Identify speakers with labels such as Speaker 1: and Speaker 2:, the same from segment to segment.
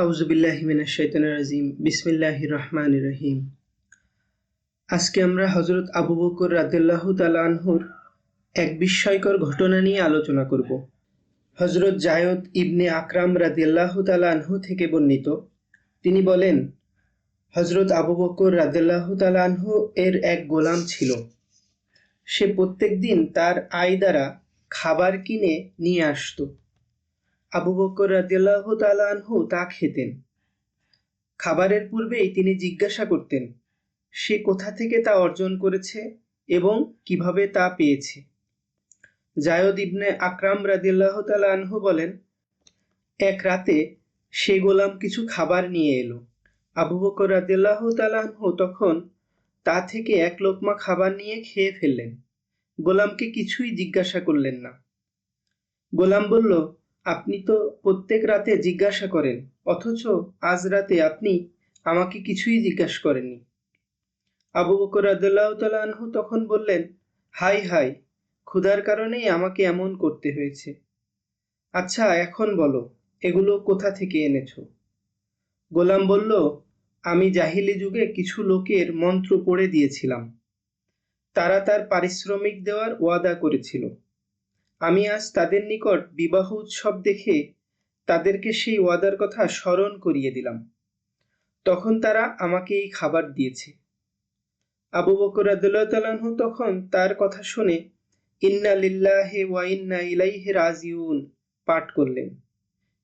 Speaker 1: আউযুবিল্লাহি মিনাশ শাইতানির রাজিম। বিসমিল্লাহির রহমানির রহিম। আজকে আমরা হযরত আবু বকর রাদিয়াল্লাহু তাআলা আনহুর এক বিস্ময়কর ঘটনা নিয়ে আলোচনা করব। হযরত জায়দ ইবনে আকরাম রাদিয়াল্লাহু তাআলা আনহু থেকে বর্ণিত, তিনি বলেন, হযরত আবু বকর রাদিয়াল্লাহু তাআলা আনহু এর এক গোলাম ছিল। সে প্রত্যেকদিন তার আয় দ্বারা খাবার কিনে নিয়ে আসতো। আবু বকর রাদিয়াল্লাহু তাআলা আনহু তা খেতেন। খাবারের পূর্বেই তিনি জিজ্ঞাসা করতেন, সে কোথা থেকে তা অর্জন করেছে এবং কিভাবে তা পেয়েছে। জায়দ ইবনে আকরাম রাদিয়াল্লাহু তাআলা আনহু বলেন, এক রাতে সে গোলাম কিছু খাবার নিয়ে এলো। আবু বকর রাদিয়াল্লাহু তাআলা আনহু তখন তা থেকে এক লোকমা খাবার নিয়ে খেয়ে ফেললেন। গোলামকে কিছুই জিজ্ঞাসা করলেন না। গোলাম বলল, আপনি তো প্রত্যেক রাতে জিজ্ঞাসা করেন, অথচ আজ রাতে আপনি আমাকে কিছুই জিজ্ঞাসা করেননি। আবু বকর রাদিয়াল্লাহু তাআলা আনহু তখন বললেন, হাই হাই, ক্ষুধার কারণেই আমাকে এমন করতে হয়েছে। আচ্ছা, এখন বলো, এগুলো কোথা থেকে এনেছো? গোলাম বলল, আমি জাহিলি যুগে কিছু লোকের মন্ত্র পড়ে দিয়েছিলাম। তারা তার পারিশ্রমিক দেওয়ার ওয়াদা করেছিল। আমি আজ তাদের নিকট বিবাহ উৎসব দেখে তাদেরকে সেই ওয়াদার কথা স্মরণ করিয়ে দিলাম। তখন তারা আমাকে এই খাবার দিয়েছে। আবু বকর রাদিয়াল্লাহু তাআলা আনহু তখন তার কথা শুনে ইন্না লিল্লাহি ওয়া ইন্না ইলাইহি রাজিউন পাঠ করলেন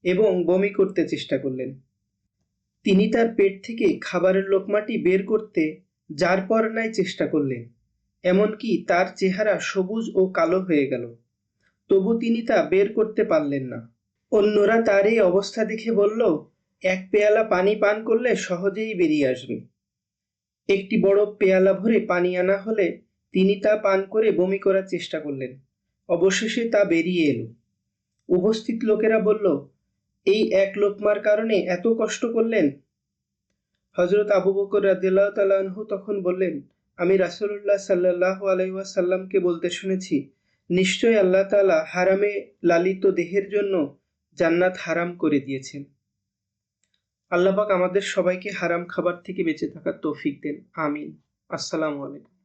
Speaker 1: এবং বমি করতে চেষ্টা করলেন। তিনি তার পেট থেকে খাবারের লোকমাটি বের করতে যার পর নাই চেষ্টা করলেন, এমনকি তার চেহারা সবুজ ও কালো হয়ে গেল, তবু তিনি তা বের করতে পারলেন না। অন্যরা তার এই অবস্থা দেখে বলল, এক পেয়ালা পানি পান করলে সহজেই বেরিয়ে আসবে। একটি বড় পেয়ালা ভরে পানি আনা হলে তিনি তা পান করে বমি করার চেষ্টা করলেন। অবশেষে তা বেরিয়ে এলো। উপস্থিত লোকেরা বলল, এই এক লোকমার কারণে এত কষ্ট করলেন? হযরত আবু বকর রাদিয়াল্লাহু তাআলা আনহু তখন বললেন, আমি রাসূলুল্লাহ সাল্লাল্লাহু আলাইহি ওয়াসাল্লামকে বলতে শুনেছি, নিশ্চয়ই আল্লাহ তাআলা হারামে লালিত দেহের জন্য জান্নাত হারাম করে দিয়েছেন। আল্লাহ পাক আমাদের সবাইকে হারাম খাবার থেকে বেঁচে থাকার তৌফিক দেন। আমিন। আসসালামু আলাইকুম।